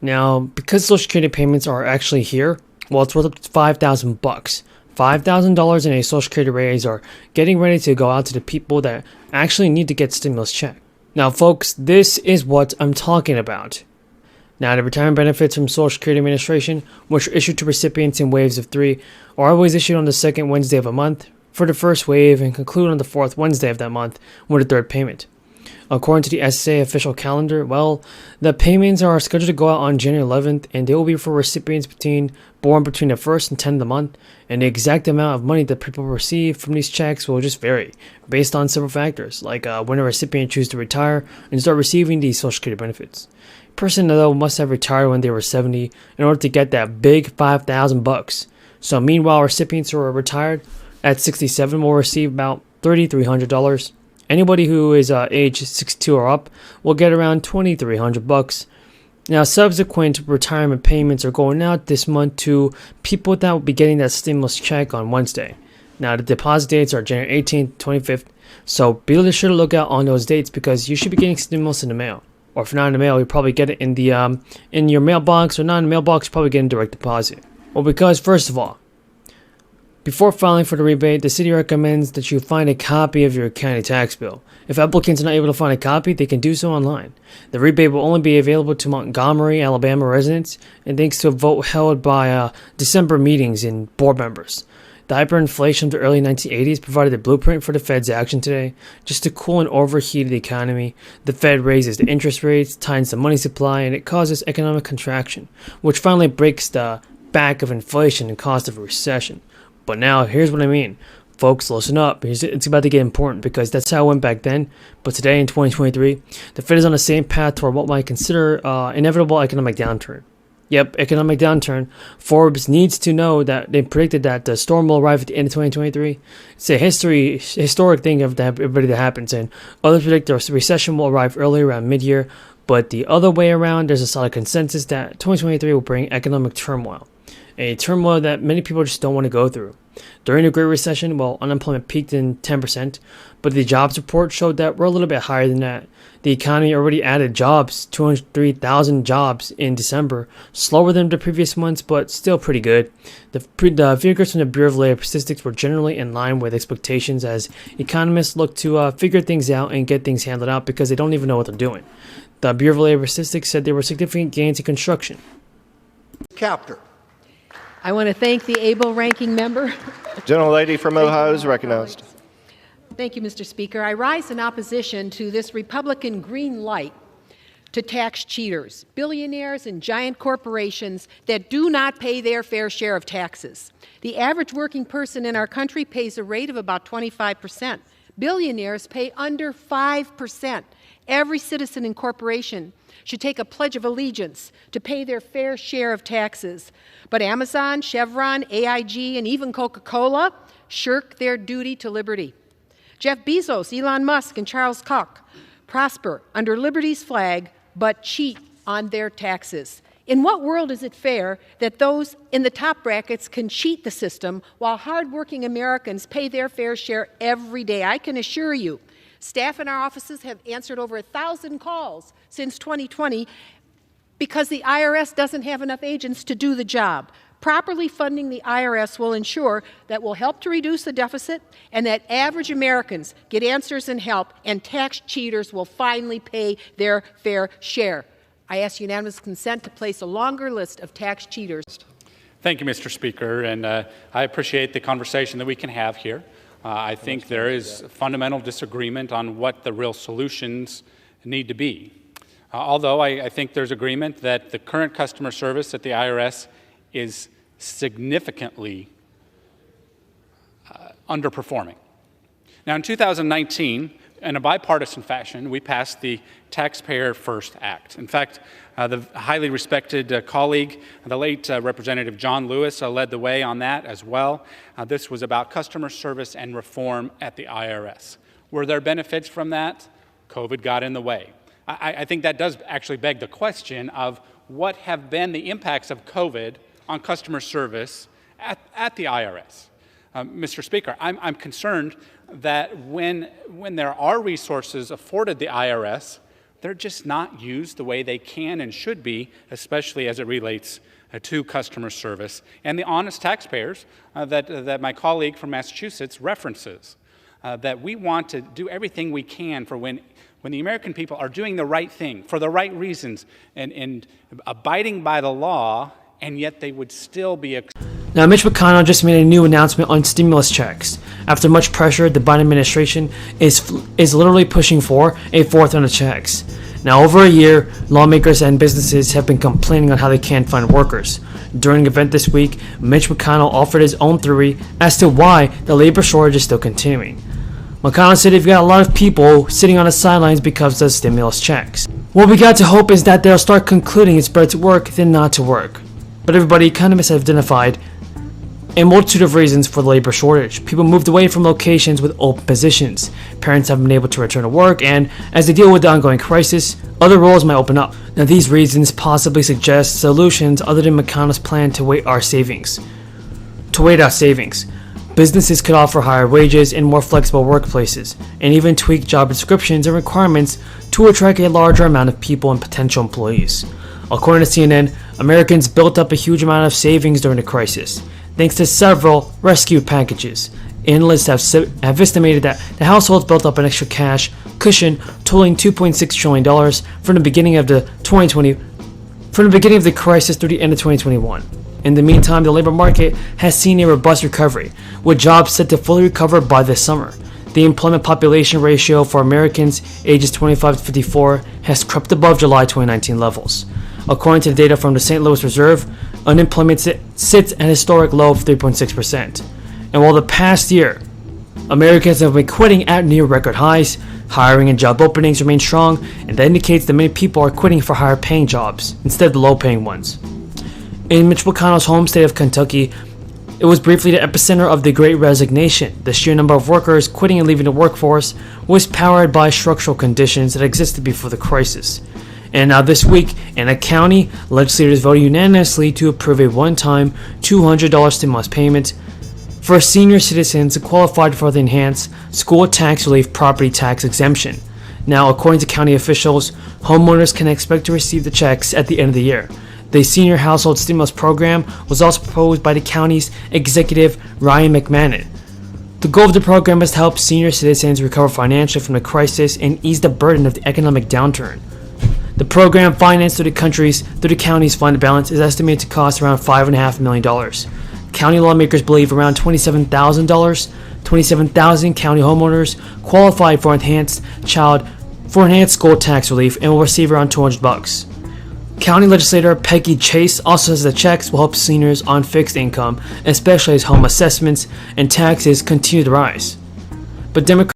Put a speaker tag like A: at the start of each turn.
A: Now, because Social Security payments are actually here, well, it's worth up to $5,000. $5,000 in a Social Security raise are getting ready to go out to the people that actually need to get stimulus check. Now, folks, this is what I'm talking about. Now, the retirement benefits from Social Security Administration, which are issued to recipients in waves of 3, are always issued on the second Wednesday of a month for the first wave and conclude on the fourth Wednesday of that month with a third payment. According to the SSA official calendar, well, the payments are scheduled to go out on January 11th, and they will be for recipients born between the 1st and 10th of the month, and the exact amount of money that people receive from these checks will just vary based on several factors, like when a recipient chooses to retire and start receiving these Social Security benefits. A person, though, must have retired when they were 70 in order to get that big $5,000. So meanwhile, recipients who are retired at 67 will receive about $3,300. Anybody who is age 62 or up will get around $2,300. Now, subsequent retirement payments are going out this month to people that will be getting that stimulus check on Wednesday. Now, the deposit dates are January 18th, 25th, so be sure to look out on those dates because you should be getting stimulus in the mail. Or if not in the mail, you probably get it in the in your mailbox, or not in the mailbox, you probably get in direct deposit. Well, because first of all, before filing for the rebate, the city recommends that you find a copy of your county tax bill. If applicants are not able to find a copy, they can do so online. The rebate will only be available to Montgomery, Alabama residents, and thanks to a vote held by December meetings and board members. The hyperinflation of the early 1980s provided a blueprint for the Fed's action today. Just to cool an overheated economy, the Fed raises the interest rates, tightens the money supply, and it causes economic contraction, which finally breaks the back of inflation and cost of a recession. But now, here's what I mean. Folks, listen up. It's about to get important because that's how it went back then. But today, in 2023, the Fed is on the same path toward what might consider inevitable economic downturn. Yep, economic downturn. Forbes needs to know that they predicted that the storm will arrive at the end of 2023. It's a historic thing of everybody that happens. And others predict the recession will arrive early around mid-year. But the other way around, there's a solid consensus that 2023 will bring economic turmoil. A turmoil that many people just don't want to go through. During the Great Recession, well, unemployment peaked in 10%, but the jobs report showed that we're a little bit higher than that. The economy already added jobs, 203,000 jobs in December, slower than the previous months, but still pretty good. The figures from the Bureau of Labor Statistics were generally in line with expectations as economists look to figure things out and get things handled out because they don't even know what they're doing. The Bureau of Labor Statistics said there were significant gains in construction.
B: Captor.
C: I want to thank the able ranking member.
B: Gentlelady from Ohio is recognized.
C: Thank you, Mr. Speaker. I rise in opposition to this Republican green light to tax cheaters, billionaires and giant corporations that do not pay their fair share of taxes. The average working person in our country pays a rate of about 25%. Billionaires pay under 5%. Every citizen and corporation should take a pledge of allegiance to pay their fair share of taxes. But Amazon, Chevron, AIG, and even Coca-Cola shirk their duty to liberty. Jeff Bezos, Elon Musk, and Charles Koch prosper under liberty's flag, but cheat on their taxes. In what world is it fair that those in the top brackets can cheat the system while hardworking Americans pay their fair share every day? I can assure you, staff in our offices have answered over 1,000 calls since 2020 because the IRS doesn't have enough agents to do the job. Properly funding the IRS will ensure that will help to reduce the deficit and that average Americans get answers and help, and tax cheaters will finally pay their fair share. I ask unanimous consent to place a longer list of tax cheaters.
D: Thank you, Mr. Speaker, and I appreciate the conversation that we can have here. I think there is fundamental disagreement on what the real solutions need to be. Although I think there's agreement that the current customer service at the IRS is significantly underperforming. Now, in 2019, in a bipartisan fashion, we passed the Taxpayer First Act. In fact, the highly respected colleague, the late Representative John Lewis, led the way on that as well. This was about customer service and reform at the IRS. Were there benefits from that? COVID got in the way. I think that does actually beg the question of what have been the impacts of COVID on customer service at the IRS. Mr. Speaker, I'm concerned that when there are resources afforded the IRS they're just not used the way they can and should be, especially as it relates to customer service and the honest taxpayers that my colleague from Massachusetts references. That we want to do everything we can for when the American people are doing the right thing for the right reasons and abiding by the law, and yet they would still be.
A: Now, Mitch McConnell just made a new announcement on stimulus checks. After much pressure, the Biden administration is literally pushing for a fourth round of checks. Now, over a year, lawmakers and businesses have been complaining on how they can't find workers. During an event this week, Mitch McConnell offered his own theory as to why the labor shortage is still continuing. McConnell said you've got a lot of people sitting on the sidelines because of stimulus checks. What we got to hope is that they'll start concluding it's better to work than not to work. But everybody, economists have identified a multitude of reasons for the labor shortage. People moved away from locations with open positions. Parents haven't been able to return to work, and as they deal with the ongoing crisis, other roles might open up. Now, these reasons possibly suggest solutions other than McConnell's plan to wait out savings. Businesses could offer higher wages and more flexible workplaces, and even tweak job descriptions and requirements to attract a larger amount of people and potential employees. According to CNN, Americans built up a huge amount of savings during the crisis, thanks to several rescue packages. Analysts have estimated that the households built up an extra cash cushion totaling $2.6 trillion from the beginning of the crisis through the end of 2021. In the meantime, the labor market has seen a robust recovery, with jobs set to fully recover by this summer. The employment population ratio for Americans ages 25 to 54 has crept above July 2019 levels. According to the data from the St. Louis Reserve, unemployment sits at a historic low of 3.6%. And while the past year, Americans have been quitting at near record highs, hiring and job openings remain strong, and that indicates that many people are quitting for higher paying jobs instead of the low paying ones. In Mitch McConnell's home state of Kentucky, it was briefly the epicenter of the Great Resignation. The sheer number of workers quitting and leaving the workforce was powered by structural conditions that existed before the crisis. And now this week, in a county, legislators voted unanimously to approve a one-time $200 stimulus payment for senior citizens who qualified for the enhanced school tax relief property tax exemption. Now, according to county officials, homeowners can expect to receive the checks at the end of the year. The Senior Household Stimulus Program was also proposed by the county's executive, Ryan McMahon. The goal of the program is to help senior citizens recover financially from the crisis and ease the burden of the economic downturn. The program, financed through the county's fund balance, is estimated to cost around $5.5 million. County lawmakers believe around $27,000 county homeowners qualify for enhanced school tax relief and will receive around $200. County legislator Peggy Chase also says the checks will help seniors on fixed income, especially as home assessments and taxes continue to rise. But Democrats